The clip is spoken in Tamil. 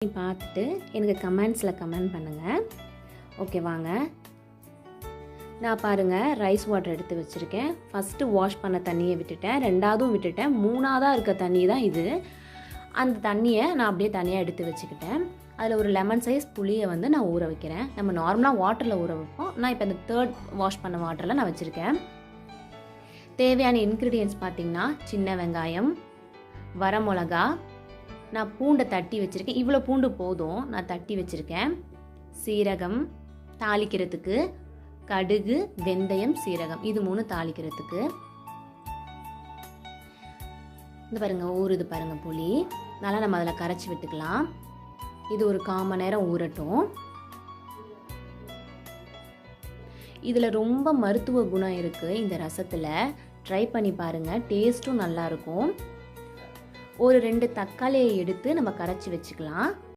பார்த்துட்டு எனக்கு கமெண்ட்ஸில் கமெண்ட் பண்ணுங்கள். ஓகே வாங்க. நான் பாருங்கள் ரைஸ் வாட்டர் எடுத்து வச்சுருக்கேன். ஃபஸ்ட்டு வாஷ் பண்ண தண்ணியை விட்டுட்டேன், ரெண்டாவதும் விட்டுட்டேன், மூணாவதாக இருக்க தண்ணி தான் இது. அந்த தண்ணியை நான் அப்படியே தனியாக எடுத்து வச்சுக்கிட்டேன். அதில் ஒரு லெமன் சைஸ் புளியை வந்து நான் ஊற வைக்கிறேன். நம்ம நார்மலாக வாட்டரில் ஊற வைப்போம். நான் இப்போ இந்த தேர்ட் வாஷ் பண்ண வாட்டரில் நான் வச்சுருக்கேன். தேவையான இன்க்ரீடியன்ட்ஸ் பார்த்திங்கன்னா சின்ன வெங்காயம், வரமிளகா, நான் பூண்டை தட்டி வச்சுருக்கேன். இவ்வளோ பூண்டு போதும், நான் தட்டி வச்சுருக்கேன். சீரகம் தாளிக்கிறதுக்கு, கடுகு, வெந்தயம், சீரகம் இது 3 தாளிக்கிறதுக்கு. இந்த பாருங்கள் ஊறுது பாருங்கள் புளி. நல்லா நம்ம அதில் கரைச்சி விட்டுக்கலாம். இது ஒரு 1/4 மணி நேரம் ஊறட்டும். இதில் ரொம்ப மருத்துவ குணம் இருக்குது இந்த ரசத்தில். ட்ரை பண்ணி பாருங்கள், டேஸ்ட்டும் நல்லாயிருக்கும். ஒரு 2 தக்காளியை எடுத்து நம்ம கரைச்சி வச்சுக்கலாம்.